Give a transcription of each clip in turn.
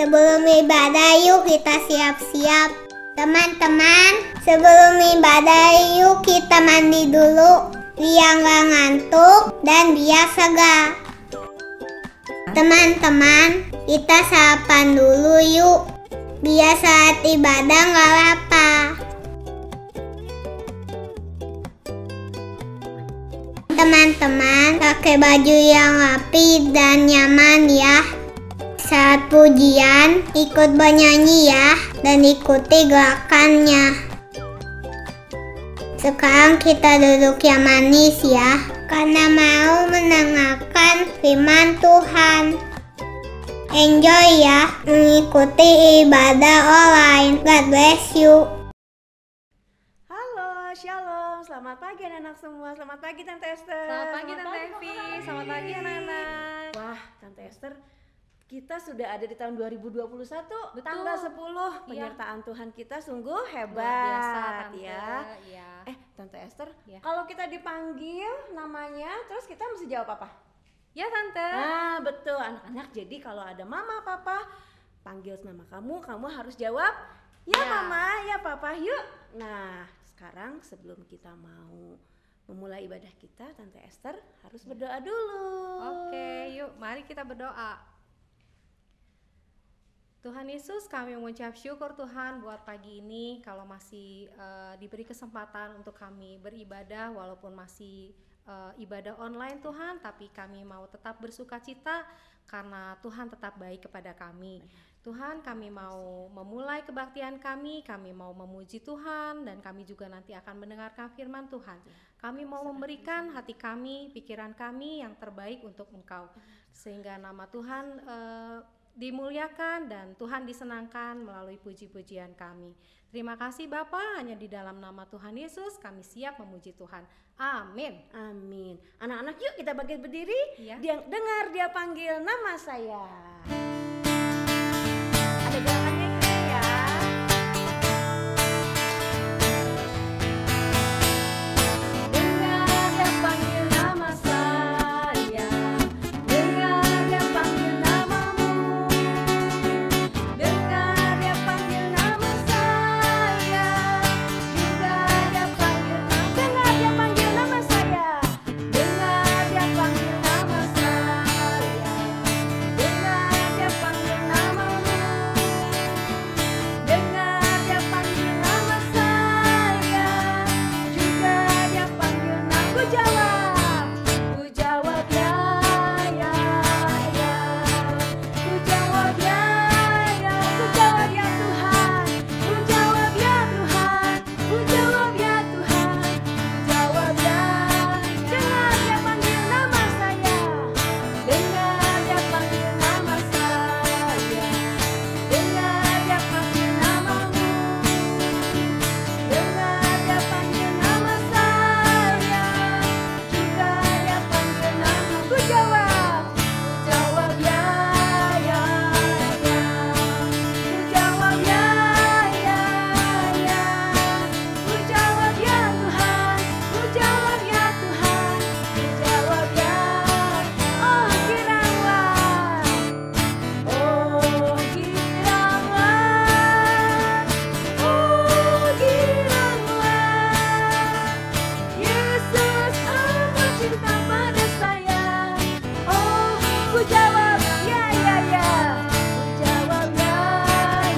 Sebelum ibadah yuk kita siap-siap. Teman-teman, sebelum ibadah yuk kita mandi dulu biar gak ngantuk dan biar segar. Teman-teman, kita sarapan dulu yuk biar saat ibadah gak lapar. Teman-teman, pakai baju yang rapi dan nyaman ya. Saat pujian, ikut bernyanyi ya, dan ikuti gerakannya. Sekarang kita duduk yang manis ya, karena mau mendengarkan firman Tuhan. Enjoy ya, mengikuti ibadah online. God bless you. Halo, shalom, selamat pagi anak-anak semua. Selamat pagi Tante Esther. Selamat pagi Tante Evi. Selamat pagi anak-anak. Wah, Tante Esther, kita sudah ada di tahun 2021. Betul. Tanggal 10. Penyertaan Tuhan kita sungguh hebat. Luar biasa, Tante. Ya. Iya. Tante Esther, Ya. kalau kita dipanggil namanya, terus kita mesti jawab apa? Ya Tante. Nah, betul anak-anak. Jadi kalau ada mama, papa panggil nama kamu, kamu harus jawab ya, Ya. mama, ya papa, yuk. Nah, sekarang sebelum kita mau memulai ibadah kita, Tante Esther harus berdoa dulu. Oke, yuk mari kita berdoa. Tuhan Yesus, kami mengucap syukur Tuhan buat pagi ini, kalau masih diberi kesempatan untuk kami beribadah walaupun masih ibadah online Tuhan, tapi kami mau tetap bersuka cita karena Tuhan tetap baik kepada kami. Tuhan, kami mau memulai kebaktian kami mau memuji Tuhan, dan kami juga nanti akan mendengarkan firman Tuhan. Kami mau memberikan hati kami, pikiran kami yang terbaik untuk Engkau, sehingga nama Tuhan dimuliakan dan Tuhan disenangkan melalui puji-pujian kami. Terima kasih Bapa, hanya di dalam nama Tuhan Yesus kami siap memuji Tuhan. Amin. Amin. Anak-anak, yuk kita bangkit berdiri. Ya. Dengar dia panggil nama saya. Ada gerakannya ya. Dengar dia panggil nama saya, dengar dia panggil namamu, dengar dia panggil nama saya, juga dia panggil nama, Dengar dia panggil nama saya. dengar dia panggil nama saya, dengar dia panggil namamu, dengar dia panggil nama saya, juga dia panggil nama. Ku jawab ya, ya, ya. Ku jawab ya, ya. Ku jawab ya Tuhan. Ku jawab ya Tuhan. Ku jawab ya Tuhan. Ku jawab ya. Dengar dia panggil nama saya. Dengar dia panggil nama saya, dengar dia panggil namamu, dengar dia panggil nama saya, juga dia panggil namamu. Ku jawab ya, ya, ya. Ku jawab ya, ya, ya. Ku jawab ya Tuhan, ku jawab ya Tuhan, ku jawab ya. Oh giranglah, oh giranglah, oh giranglah. Yesus amat cinta pada saya. Oh, ku jawab ya, ya, ya. Ku jawab ya,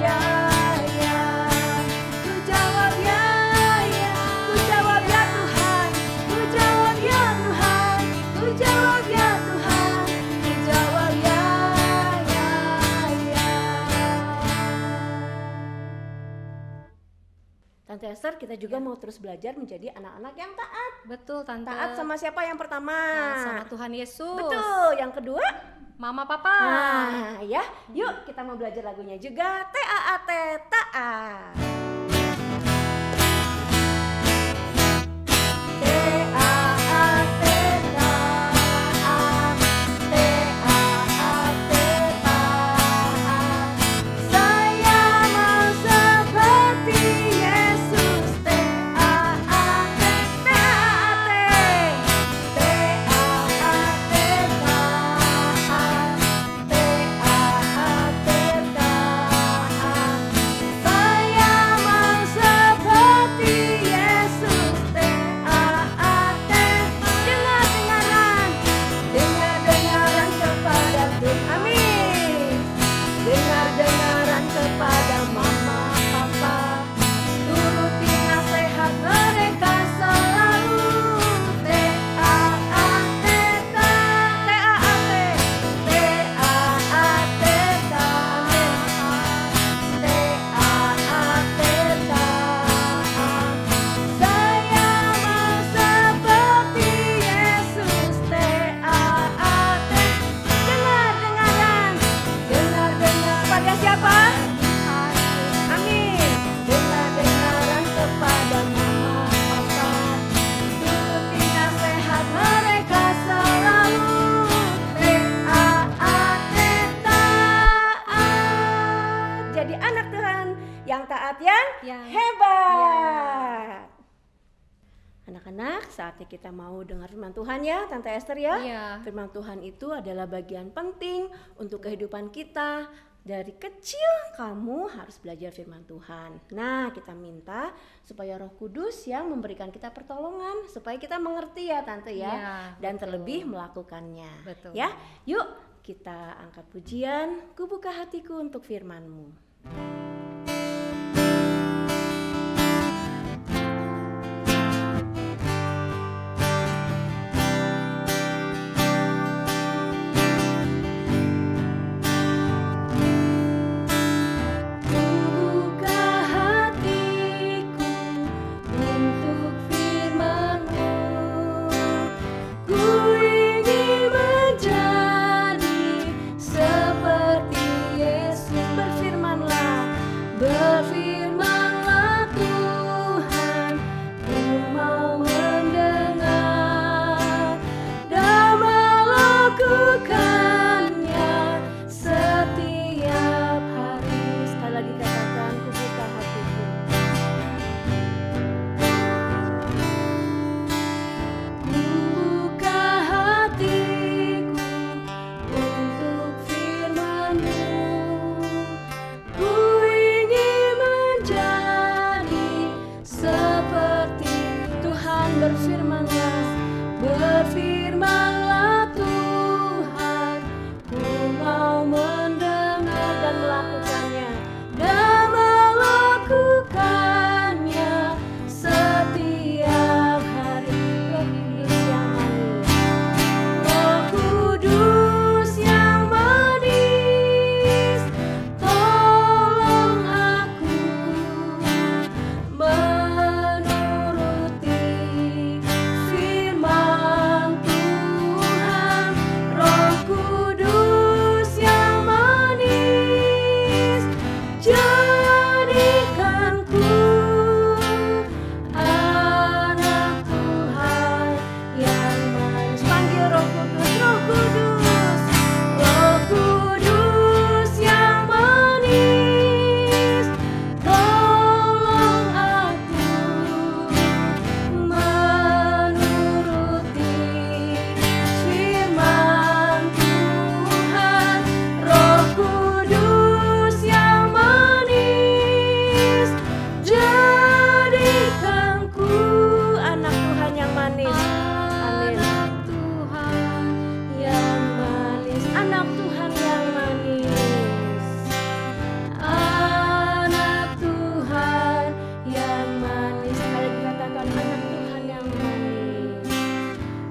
ya, ya. Ku jawab ya, ya. Ku jawab ya Tuhan. Ku jawab ya Tuhan. Ku jawab ya Tuhan. Ku jawab ya, ya, ya. Tante Esther, kita juga mau terus belajar menjadi anak-anak yang taat. Betul Tante. Taat sama siapa yang pertama? sama Tuhan Yesus. Betul. Yang kedua? Mama Papa. Nah, ya. Yuk kita mau belajar lagunya juga. T-A-A-T, taat. T-A-A-T, taat. T-A-A-T, taat. Saya mau seperti Yesus. T-A-A-T, T-A-A-T. T-A-A-T, taat. T-A-A-T, taat. yang hebat. Anak-anak, saatnya kita mau dengar firman Tuhan ya, Tante Esther ya. Iya. Firman Tuhan itu adalah bagian penting untuk kehidupan kita. Dari kecil kamu harus belajar firman Tuhan. Nah, kita minta supaya Roh Kudus yang memberikan kita pertolongan supaya kita mengerti ya Tante ya, Iya, dan betul. terlebih melakukannya. Betul. Ya, yuk kita angkat pujian, ku buka hatiku untuk firman-Mu. Berfirmanlah Tuhan, ku mau mendengar dan melakukannya, setiap hari. Roh Kudus yang manis, tolong aku menuruti firman Tuhan. Roh Kudus yang manis, jadikanku anak Tuhan yang manis. Panggil Roh Kudus, Roh Kudus, Roh Kudus yang manis, tolong aku menuruti firman Tuhan. Roh Kudus yang manis, jadikanku anak Tuhan yang manis. Amin. Anak Tuhan yang manis, anak Tuhan yang manis. Sekali dikatakan anak Tuhan yang manis,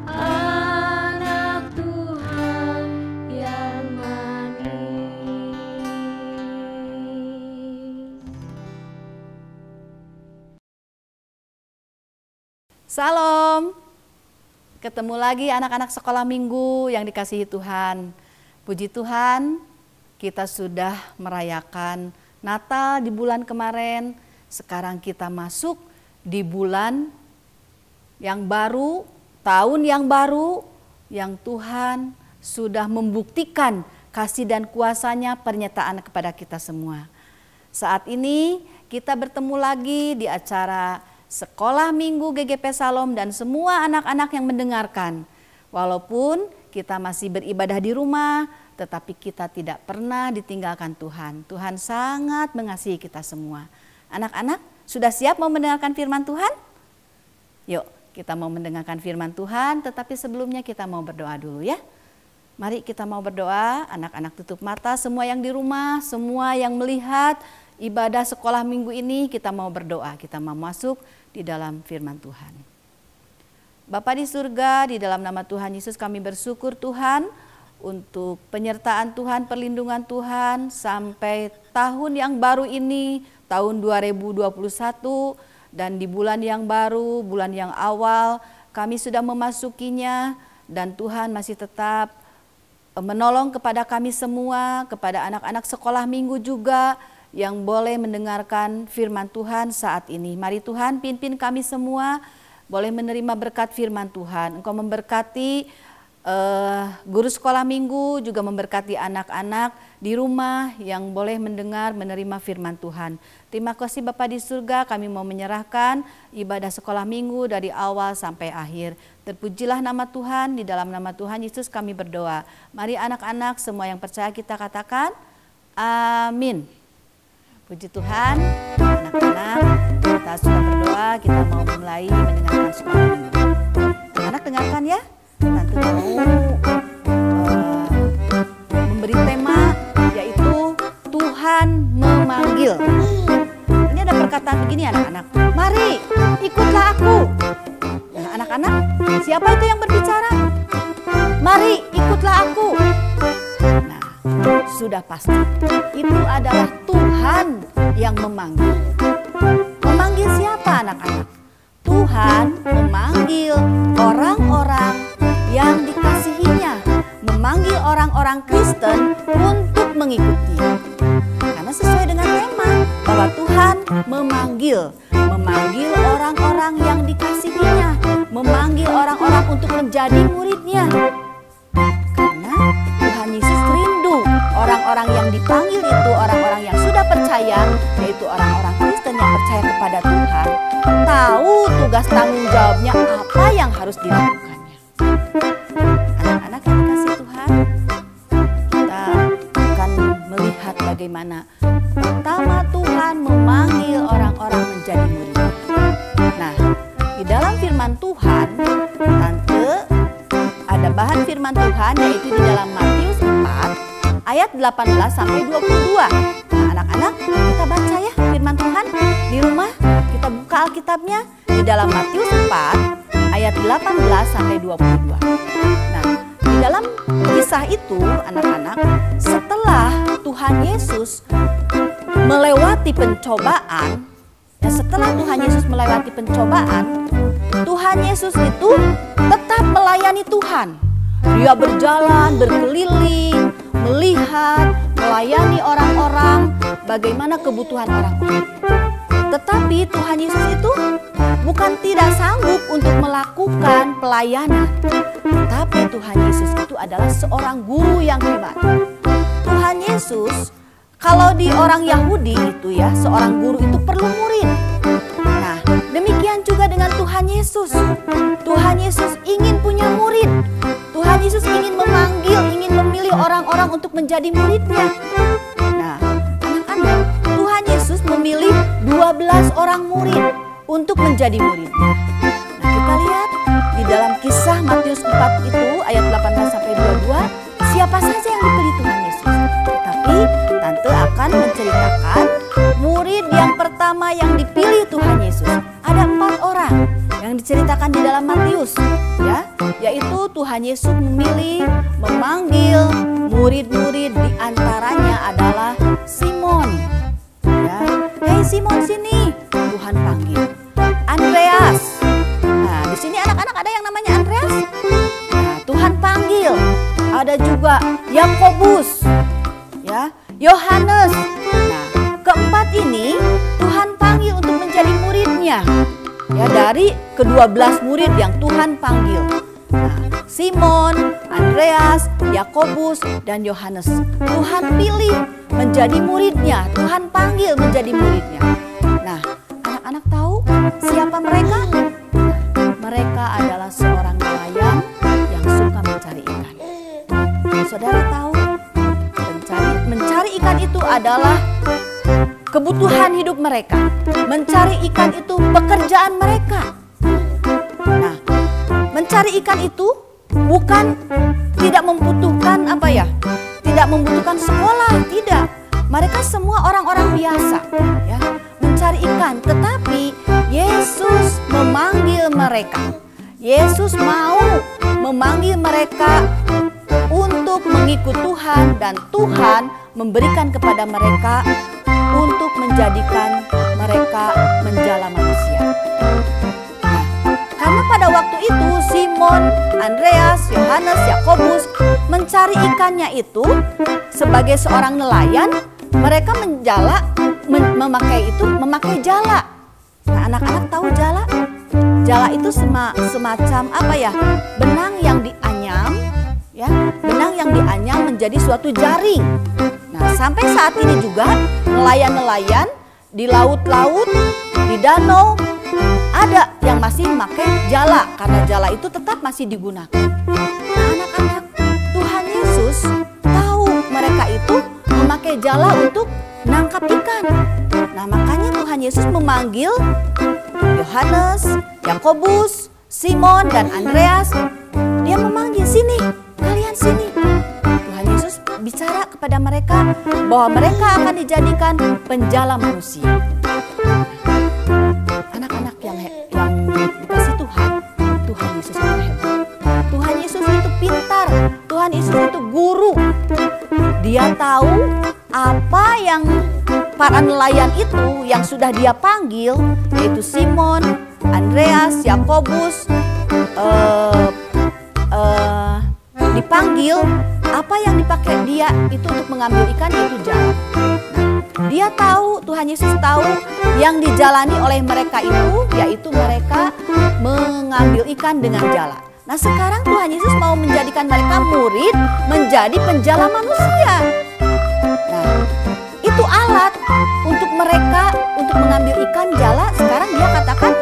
anak Tuhan yang manis. Salam. Ketemu lagi anak-anak sekolah minggu yang dikasihi Tuhan. Puji Tuhan, kita sudah merayakan Natal di bulan kemarin. Sekarang kita masuk di bulan yang baru, tahun yang baru, yang Tuhan sudah membuktikan kasih dan kuasa-Nya penyertaan kepada kita semua. Saat ini kita bertemu lagi di acara Sekolah Minggu GGP Salom dan semua anak-anak yang mendengarkan. Walaupun kita masih beribadah di rumah, tetapi kita tidak pernah ditinggalkan Tuhan. Tuhan sangat mengasihi kita semua. Anak-anak, sudah siap mau mendengarkan firman Tuhan? Yuk, kita mau mendengarkan firman Tuhan, tetapi sebelumnya kita mau berdoa dulu ya. Mari kita mau berdoa, anak-anak tutup mata, semua yang di rumah, semua yang melihat ibadah sekolah minggu ini, kita mau berdoa, kita mau masuk di dalam firman Tuhan. Bapa di surga, di dalam nama Tuhan Yesus kami bersyukur Tuhan untuk penyertaan Tuhan, perlindungan Tuhan sampai tahun yang baru ini, tahun 2021, dan di bulan yang baru, bulan yang awal, kami sudah memasukinya dan Tuhan masih tetap menolong kepada kami semua, kepada anak-anak sekolah minggu juga yang boleh mendengarkan firman Tuhan saat ini. Mari Tuhan pimpin kami semua boleh menerima berkat firman Tuhan. Engkau memberkati guru sekolah minggu juga memberkati anak-anak di rumah yang boleh mendengar, menerima firman Tuhan. Terima kasih Bapa di surga, kami mau menyerahkan ibadah sekolah minggu dari awal sampai akhir. Terpujilah nama Tuhan, di dalam nama Tuhan Yesus kami berdoa. Mari anak-anak semua yang percaya kita katakan amin. Puji Tuhan, anak-anak kita sudah berdoa, kita mau mulai mendengarkan sekolah minggu. Anak dengarkan ya. Tante mau memberi tema yaitu Tuhan memanggil. Ini ada perkataan begini anak-anak, mari ikutlah aku. Nah anak-anak, siapa itu yang berbicara? Mari ikutlah aku. Nah sudah pasti itu adalah Tuhan yang memanggil. Memanggil siapa anak-anak? Tuhan memanggil orang-orang yang dikasihinya, memanggil orang-orang Kristen untuk mengikuti. Karena sesuai dengan tema bahwa Tuhan memanggil orang-orang yang dikasihinya, memanggil orang-orang untuk menjadi muridnya. Karena Tuhan Yesus rindu orang-orang yang dipanggil itu, orang-orang yang sudah percaya, yaitu orang-orang Kristen yang percaya kepada Tuhan, tahu tugas tanggung jawabnya apa yang harus dilakukannya. Anak-anak yang dikasih Tuhan, kita akan melihat bagaimana pertama Tuhan memanggil orang-orang menjadi muridnya. Nah, di dalam firman Tuhan, Tante ada bahan firman Tuhan yaitu di dalam Matius 4 ayat 18 sampai 22. Nah, anak-anak kita baca ya firman Tuhan di rumah, kita buka Alkitabnya di dalam Matius 4 ayat 18 sampai 22. Nah, di dalam kisah itu anak-anak, setelah Tuhan Yesus melewati pencobaan, ya setelah Tuhan Yesus melewati pencobaan, Tuhan Yesus itu tetap melayani Tuhan. Dia berjalan, berkeliling, melihat, melayani orang-orang, bagaimana kebutuhan orang-orang. Tetapi Tuhan Yesus itu bukan tidak sanggup untuk melakukan pelayanan. Tapi Tuhan Yesus itu adalah seorang guru yang hebat. Tuhan Yesus, kalau di orang Yahudi itu ya, seorang guru itu perlu murid. Nah, demikian juga dengan Tuhan Yesus. Tuhan Yesus ingin punya murid. Tuhan Yesus ingin memanggil, ingin memilih orang-orang untuk menjadi muridnya. Nah, anak-anak, Tuhan Yesus memilih 12 orang murid untuk menjadi muridnya. Nah, kita lihat di dalam kisah Matius 4 itu ayat 18 sampai 22, siapa saja yang dipilih Tuhan Yesus. Tetapi Tante akan menceritakan murid yang pertama yang dipilih Tuhan Yesus. Ada 4 orang yang diceritakan di dalam Matius, ya, yaitu Tuhan Yesus memilih, memanggil murid-murid, di antaranya adalah Simon. Ya, hei Simon sini, Tuhan panggil. Andreas. Nah, di sini anak-anak ada yang namanya Andreas. Nah, Tuhan panggil. Ada juga Yakobus, ya, Yohanes. Nah, keempat ini Tuhan panggil untuk menjadi muridnya. Ya, dari ke-12 murid yang Tuhan panggil. Nah, Simon, Andreas, Yakobus, dan Yohanes. Tuhan pilih menjadi muridnya. Tuhan panggil menjadi muridnya. Nah, anak-anak tahu siapa mereka? Mereka adalah seorang nelayan yang suka mencari ikan. Saudara tahu, mencari ikan itu adalah kebutuhan hidup mereka. Mencari ikan itu pekerjaan mereka. Nah, mencari ikan itu bukan tidak membutuhkan apa ya? Tidak membutuhkan sekolah, tidak. Mereka semua orang-orang biasa, ya, mencari ikan. Tetapi Yesus memanggil mereka. Yesus mau memanggil mereka untuk mengikut Tuhan, dan Tuhan memberikan kepada mereka untuk menjadikan mereka menjala manusia. Nah, karena pada waktu itu Simon, Andreas, Yohanes, Yakobus mencari ikannya itu sebagai seorang nelayan, mereka memakai jala. Nah, anak-anak tahu jala? Jala itu semacam apa ya? Benang yang dianyam, barang yang dianyam menjadi suatu jaring. Nah, sampai saat ini juga nelayan-nelayan di laut-laut, di danau, ada yang masih memakai jala karena jala itu tetap masih digunakan. Nah, anak-anak, Tuhan Yesus tahu mereka itu memakai jala untuk nangkap ikan. Nah, makanya Tuhan Yesus memanggil Yohanes, Yakobus, Simon, dan Andreas. Dia memanggil, sini, kalian sini. Tuhan Yesus bicara kepada mereka bahwa mereka akan dijadikan penjala manusia. Anak-anak yang dikasih Tuhan, Tuhan Yesus itu hebat. Tuhan Yesus itu pintar. Tuhan Yesus itu guru. Dia tahu apa yang para nelayan itu yang sudah dia panggil, yaitu Simon, Andreas, Yakobus, dipanggil, apa yang dipakai dia itu untuk mengambil ikan, yaitu jala. Dia tahu, Tuhan Yesus tahu yang dijalani oleh mereka itu, yaitu mereka mengambil ikan dengan jala. Nah, sekarang Tuhan Yesus mau menjadikan mereka murid menjadi penjala manusia. Nah, itu alat untuk mereka untuk mengambil ikan jala. Sekarang dia katakan,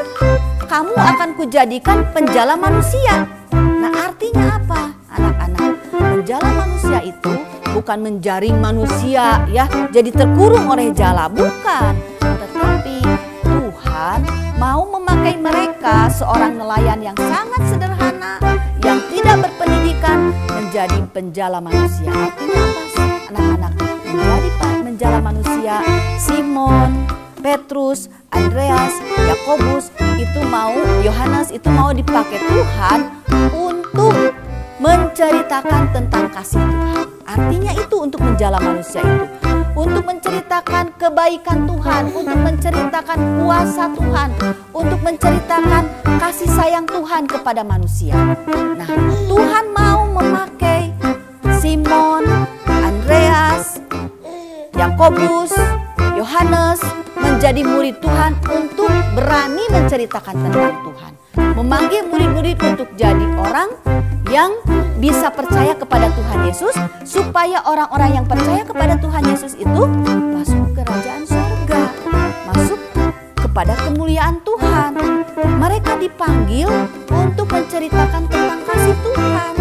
kamu akan kujadikan penjala manusia. Nah, artinya apa, anak-anak? Penjala manusia itu bukan menjaring manusia ya, jadi terkurung oleh jala, bukan. Tetapi Tuhan mau memakai mereka, seorang nelayan yang sangat sederhana, yang tidak berpendidikan, menjadi penjala manusia. Artinya apa sih, anak-anak? Menjadi penjala manusia. Simon, Petrus, Andreas, Yakobus Yohanes itu mau dipakai Tuhan untuk menceritakan tentang kasih Tuhan. Artinya itu untuk menjala manusia itu, untuk menceritakan kebaikan Tuhan, untuk menceritakan kuasa Tuhan, untuk menceritakan kasih sayang Tuhan kepada manusia. Nah, Tuhan mau memakai Simon, Andreas, Yakobus, Yohanes menjadi murid Tuhan untuk berani menceritakan tentang Tuhan. Memanggil murid-murid untuk jadi orang yang bisa percaya kepada Tuhan Yesus, supaya orang-orang yang percaya kepada Tuhan Yesus itu masuk ke kerajaan surga, masuk kepada kemuliaan Tuhan. Mereka dipanggil untuk menceritakan tentang kasih Tuhan.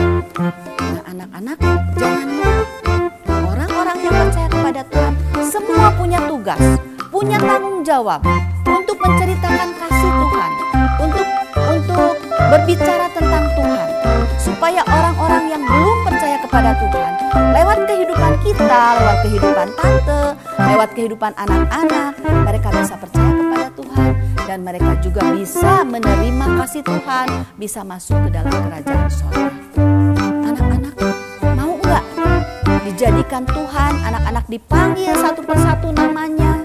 Nah, anak-anak, jangan lupa, orang-orang yang percaya kepada Tuhan semua punya tugas, punya tanggung jawab untuk menceritakan kasih Tuhan, untuk berbicara tentang Tuhan, supaya orang-orang yang belum percaya kepada Tuhan, lewat kehidupan kita, lewat kehidupan tante, lewat kehidupan anak-anak, mereka bisa percaya kepada Tuhan, dan mereka juga bisa menerima kasih Tuhan, bisa masuk ke dalam kerajaan surga. Anak-anak, mau nggak dijadikan Tuhan? Anak-anak dipanggil satu persatu namanya,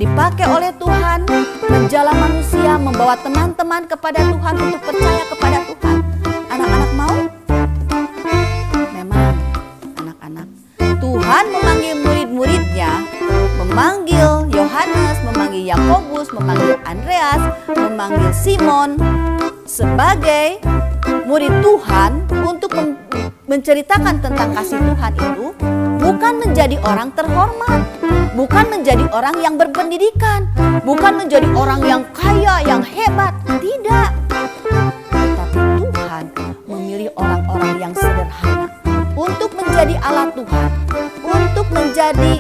dipakai oleh Tuhan, menjala manusia, membawa teman-teman kepada Tuhan untuk percaya kepada Tuhan. Anak-anak mau? Memang, anak-anak, Tuhan memanggil murid-muridnya, memanggil Yohanes, memanggil Yakobus, memanggil Andreas, memanggil Simon sebagai murid Tuhan untuk menceritakan tentang kasih Tuhan itu, bukan menjadi orang terhormat, bukan menjadi orang yang berpendidikan, bukan menjadi orang yang kaya, yang hebat, tidak. Tetapi Tuhan memilih orang-orang yang sederhana untuk menjadi alat Tuhan, untuk menjadi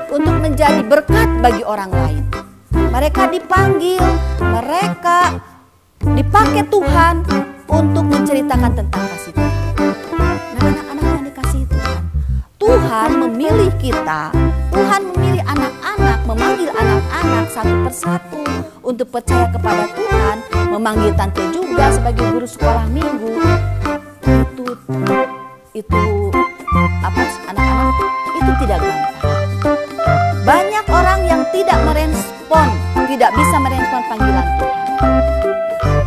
untuk menjadi berkat bagi orang lain. Mereka dipanggil, mereka dipakai Tuhan untuk menceritakan tentang kasih Tuhan. Nah, anak-anak yang dikasihi Tuhan, Tuhan memilih kita, Tuhan memilih anak-anak, memanggil anak-anak satu persatu untuk percaya kepada Tuhan, memanggil tante juga sebagai guru sekolah minggu. Itu anak-anak, itu tidak gampang. Banyak orang yang tidak bisa merespon panggilan Tuhan.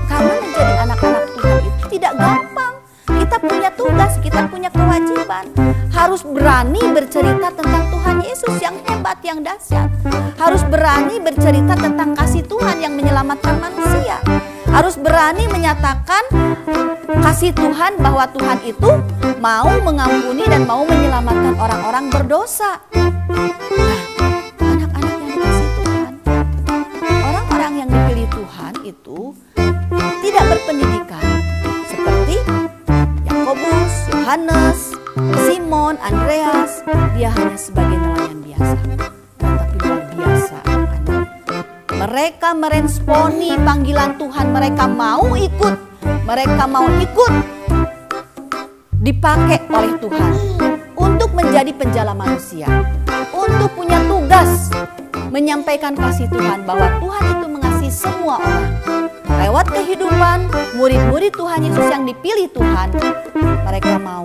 Karena menjadi anak-anak Tuhan itu tidak gampang. Kita punya tugas, kita punya kewajiban. Harus berani bercerita tentang Tuhan Yesus yang hebat, yang dahsyat. Harus berani bercerita tentang kasih Tuhan yang menyelamatkan manusia. harus berani menyatakan kasih Tuhan, bahwa Tuhan itu mau mengampuni dan mau menyelamatkan orang-orang berdosa. Nah, anak-anak yang dikasih Tuhan, orang-orang yang dipilih Tuhan itu tidak berpendidikan seperti Yakobus, Yohanes, Simon, Andreas. Dia hanya sebagai nelayan biasa, tetapi luar biasa. Mereka meresponi panggilan Tuhan, mereka mau ikut, dipakai oleh Tuhan untuk menjadi penjala manusia, untuk punya tugas menyampaikan kasih Tuhan, bahwa Tuhan itu mengasihi semua orang. Lewat kehidupan murid-murid Tuhan Yesus yang dipilih Tuhan, mereka mau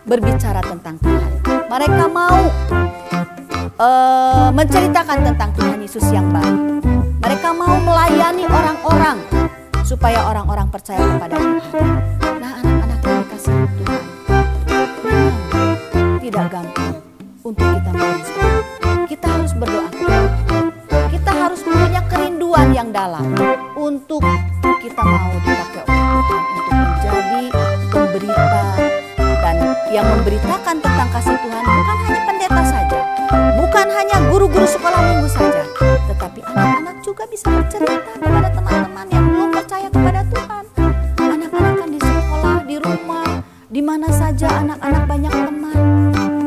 berbicara tentang Tuhan, mereka mau menceritakan tentang Tuhan Yesus yang baik. Mereka mau melayani orang-orang supaya orang-orang percaya kepada Tuhan. Nah, anak-anak yang dikasih Tuhan, memang tidak gampang untuk kita merespon. Kita harus berdoa kepada Tuhan. Kita harus punya kerinduan yang dalam untuk kita mau dipakai oleh Tuhan untuk menjadi pemberita, dan yang memberitakan tentang kasih Tuhan bukan hanya pendeta saja, bukan hanya guru-guru sekolah minggu saja, tetapi anak-anak juga bisa bercerita kepada teman-teman yang belum percaya kepada Tuhan. Anak-anak kan di sekolah, di rumah, di mana saja anak-anak banyak teman.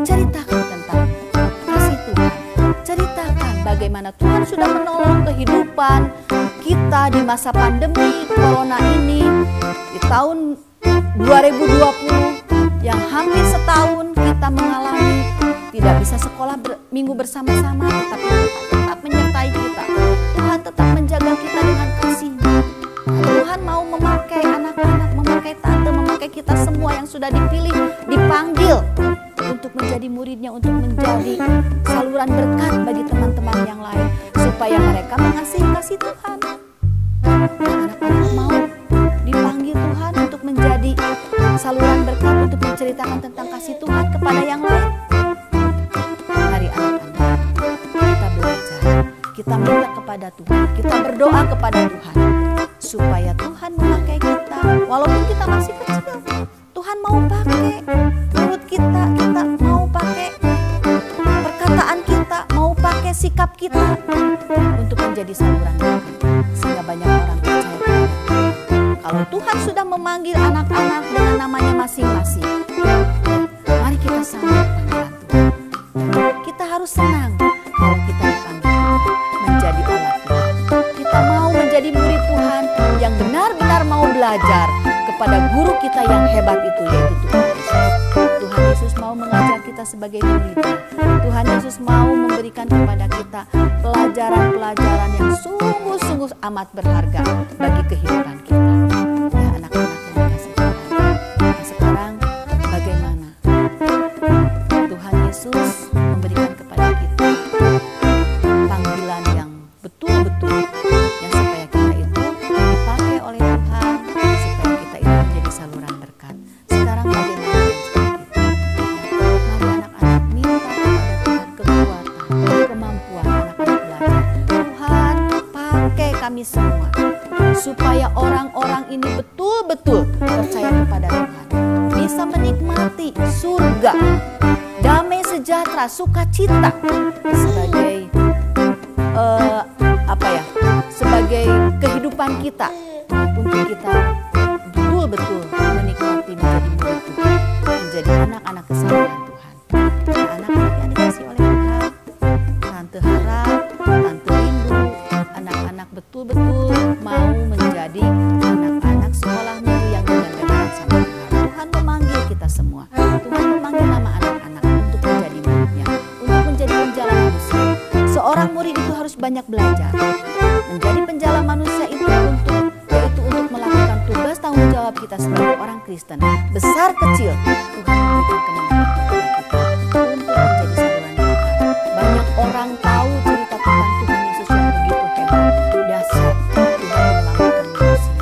Ceritakan tentang kasih Tuhan. Ceritakan bagaimana Tuhan sudah menolong kehidupan kita di masa pandemi corona ini, di tahun 2020 yang hampir setahun kita mengalami tidak bisa sekolah minggu bersama-sama, tetapi Tuhan tetap menyertai kita. Tuhan tetap menjaga kita dengan kasih-Nya. Tuhan mau memakai anak-anak, memakai tante, memakai kita semua yang sudah dipilih, dipanggil untuk menjadi muridnya, untuk menjadi saluran berkat bagi teman-teman yang lain, supaya mereka mengasihi kasih Tuhan. Anak-anak mau dipanggil Tuhan untuk menjadi saluran berkat, untuk menceritakan tentang kasih Tuhan kepada yang lain. Mari anak-anak, kita belajar, kita minta kepada Tuhan, kita berdoa kepada Tuhan, supaya Tuhan memakai kita. Walaupun kita masih kecil, Tuhan mau pakai mulut kita mau pakai perkataan kita, mau pakai sikap kita untuk menjadi saluran berkat, sehingga banyak orang percaya kepada Tuhan. Kalau Tuhan sudah memanggil anak-anak dengan namanya masing-masing, mari kita sambut panggilan Tuhan. Kita harus senang kalau kita dipanggil menjadi alat Tuhan. Kita mau menjadi murid Tuhan yang benar-benar mau belajar kepada guru kita yang hebat itu, yaitu Tuhan Yesus. Tuhan Yesus mau mengajar kita sebagai muridnya. Tuhan Yesus mau memberikan kepada kita pelajaran-pelajaran yang sungguh-sungguh amat berharga bagi kehidupan kita. Ya, anak-anak yang dikasih Tuhan. Nah, sekarang bagaimana Tuhan Yesus memberikan kepada kita panggilan yang betul-betul, yang supaya kita itu dipakai oleh Tuhan, supaya kita itu menjadi saluran berkat. Sekarang bagaimana kita? Mari anak-anak minta kepada Tuhan kekuatan, kemampuan anak-anak belajar. Tuhan, pakai kami semua supaya orang-orang ini betul-betul percaya kepada Tuhan, bisa menikmati surga, damai sejahtera, sukacita sebagai sebagai kehidupan kita, untuk kita betul-betul menikmati menjadi murid Tuhan, menjadi anak-anak kesayangan Tuhan. Nah, anak-anak yang dikasih oleh Tuhan, Tante harap, Tante rindu anak-anak betul-betul mau menjadi anak-anak sekolah minggu yang benar-benar sama Tuhan. Tuhan memanggil kita semua. Tuhan memanggil nama anak-anak untuk menjadi muridnya, untuk menjadi penjala manusia. Seorang murid itu harus banyak belajar. Menjadi penjala manusia itu yaitu untuk melakukan tugas tanggung jawab kita sebagai orang Kristen. Besar kecil, Tuhan memberikan kemampuan kepada kita untuk menjadi saluran berkat. Banyak orang tahu cerita tentang Tuhan Yesus yang begitu hebat, dahsyat. Tuhan menyelamatkan manusia.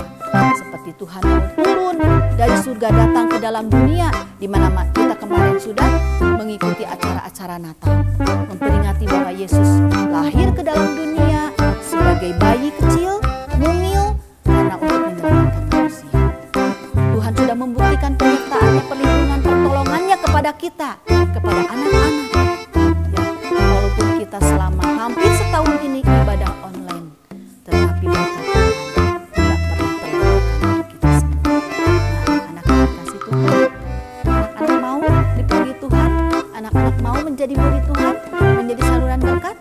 Seperti Tuhan mau turun dari surga datang ke dalam dunia, di mana kita kemarin sudah mengikuti acara-acara Natal, memperingati bahwa Yesus lahir ke dalam dunia sebagai bayi kecil, mungil, karena untuk memberikan penyertaannya, perlindungan, pertolongannya kepada kita, kepada anak-anak. Ya, walaupun kita selama hampir setahun ini ibadah online, tetapi berkat Tuhan tidak pernah terlupakan kita semua. Nah, anak-anak kasih Tuhan, anak-anak mau dipanggil Tuhan, anak-anak mau menjadi murid Tuhan, menjadi saluran berkat.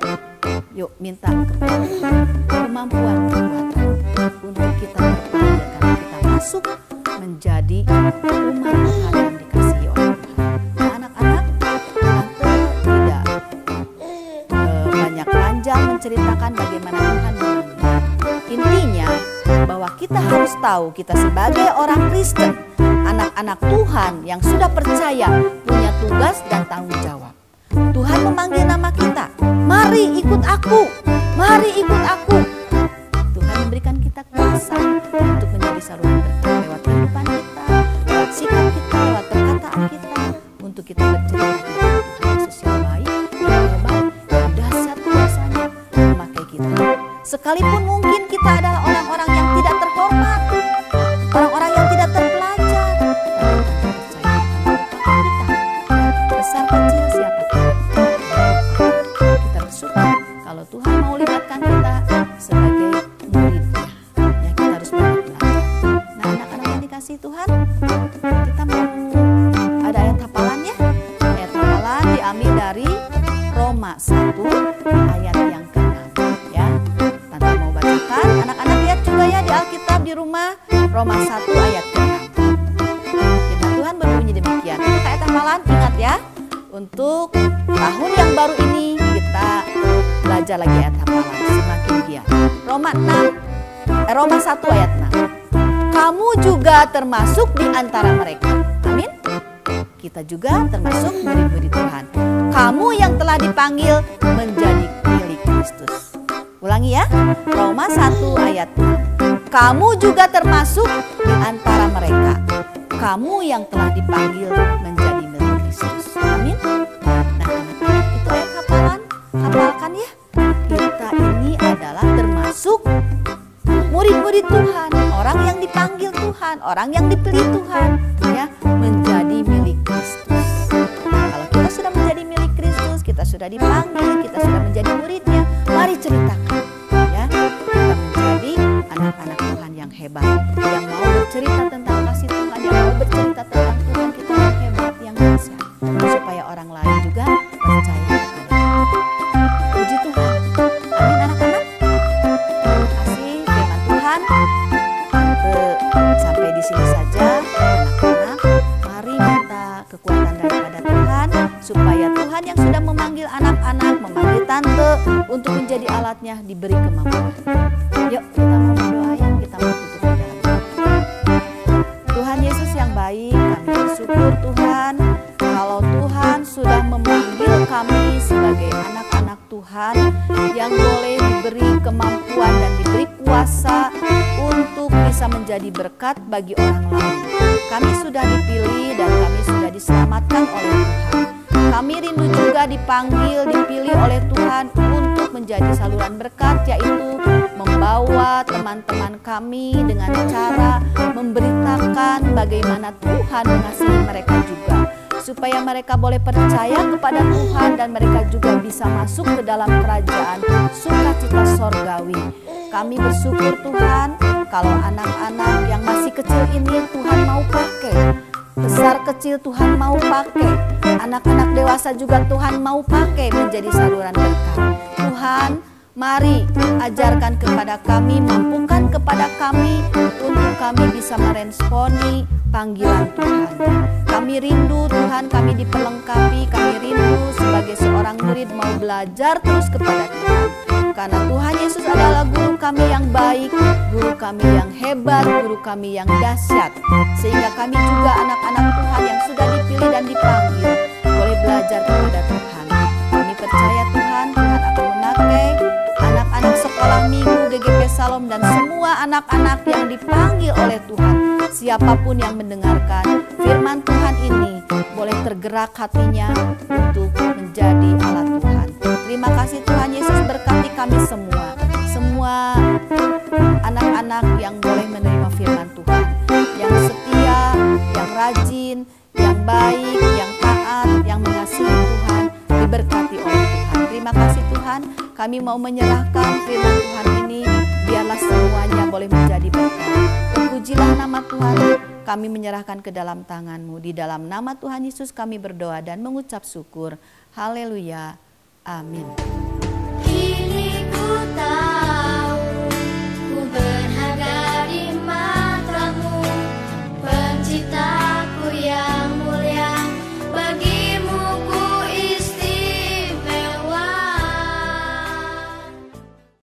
Yuk minta kepada Tuhan kemampuan, kekuatan untuk kita berpanggil, karena kita masuk menjadi umat Tuhan yang dikasihi oleh Tuhan. Nah, anak-anak, tante tidak banyak panjang menceritakan bagaimana Tuhan memanggil. Intinya bahwa kita harus tahu, kita sebagai orang Kristen, anak-anak Tuhan yang sudah percaya, punya tugas dan tanggung jawab. Tuhan memanggil nama kita, mari ikut aku, mari ikut aku. Tuhan memberikan kita kuasa untuk menjadi saluran berkat lewat kehidupan kita, lewat sikap kita, lewat perkataan kita, untuk kita bercerita tentang Tuhan Yesus yang baik, yang hebat, yang dahsyat kuasanya memakai kita. Sekalipun mungkin kita adalah orang-orang yang tidak terhormat, orang-orang yang tidak terpelajar, tapi Tuhan percaya Tuhan besar kecil siapa kita bersyukur kalau Tuhan mau libatkan kita sebagai muridnya. Ya, kita harus belajar. Nah, anak-anak yang dikasihi Tuhan, kita mau ada ayat hafalannya. Ayat hafalan diambil dari Roma 1 ayat yang ke-6. Ya, Tante mau bacakan. Anak-anak lihat juga ya di Alkitab di rumah, Roma 1 ayat ke-6. Firman Tuhan berbunyi demikian. Untuk ayat hafalan ingat ya, untuk tahun yang baru ini kita belajar lagi ayat hafalan semakin giat. Roma 1 ayat 6. Kamu juga termasuk di antara mereka. Amin. Kita juga termasuk murid-murid Tuhan. Kamu yang telah dipanggil menjadi milik Kristus. Ulangi ya. Roma 1 ayat 6. Kamu juga termasuk di antara mereka. Kamu yang telah dipanggil menjadi milik Kristus. Amin. Nah, anak-anak, itu ayat hafalan. Hafalkan ya. Kita ini adalah termasuk murid-murid Tuhan, orang yang dipanggil Tuhan, orang yang dipilih Tuhan, ya, menjadi milik Kristus. Kalau kita sudah menjadi milik Kristus, kita sudah dipanggil, kita sudah menjadi muridnya, mari ceritakan, ya, kita menjadi anak-anak Tuhan yang hebat, yang mau bercerita tentang kasih Tuhan, yang mau bercerita tentang Tuhan kita yang hebat, yang dahsyat, supaya orang lain juga percaya kepada kita. Puji Tuhan. Amin anak-anak. Terima kasih firman Tuhan. Tante sampai di sini saja anak-anak. Mari minta kekuatan daripada Tuhan supaya Tuhan yang sudah memanggil anak-anak, memanggil tante untuk menjadi alatnya diberi kemampuan. Yuk kita mau berdoa ya, kita mau tutup di dalam doa. Tuhan Yesus yang baik, kami bersyukur Tuhan kalau Tuhan sudah memanggil kami sebagai anak-anak Tuhan yang boleh diberi kemampuan dan diberi kuasa untuk bisa menjadi berkat bagi orang lain. Kami sudah dipilih dan kami sudah diselamatkan oleh Tuhan. Kami rindu juga dipanggil, dipilih oleh Tuhan untuk menjadi saluran berkat, yaitu membawa teman-teman kami dengan cara memberitakan bagaimana Tuhan mengasihi mereka juga, supaya mereka boleh percaya kepada Tuhan dan mereka juga bisa masuk ke dalam kerajaan sukacita sorgawi. Kami bersyukur Tuhan kalau anak-anak yang masih kecil ini Tuhan mau pakai, besar kecil Tuhan mau pakai, anak-anak dewasa juga Tuhan mau pakai menjadi saluran berkat. Tuhan, mari ajarkan kepada kami, mampukan kepada kami untuk kami bisa meresponi panggilan Tuhan. Kami rindu Tuhan, kami diperlengkapi, kami rindu sebagai seorang murid mau belajar terus kepada Tuhan. Karena Tuhan Yesus adalah guru kami yang baik, guru kami yang hebat, guru kami yang dahsyat. Sehingga kami juga anak-anak Tuhan yang sudah dipilih dan dipanggil boleh belajar kepada Tuhan. Kami percaya Tuhan, Tuhan akan memakai anak-anak sekolah minggu GGP Salom dan semua anak-anak yang dipanggil oleh Tuhan. Siapapun yang mendengarkan firman Tuhan ini boleh tergerak hatinya untuk menjadi alat Tuhan. Terima kasih Tuhan Yesus, berkati kami semua anak-anak yang boleh menerima firman Tuhan, yang setia, yang rajin, yang baik, yang taat, yang mengasihi Tuhan, diberkati oleh Tuhan. Terima kasih Tuhan, kami mau menyerahkan firman Tuhan ini, biarlah semuanya boleh menjadi berkat. Terpujilah nama Tuhan, kami menyerahkan ke dalam tangan-Mu. Di dalam nama Tuhan Yesus kami berdoa dan mengucap syukur. Haleluya. Amin. Ini ku tahu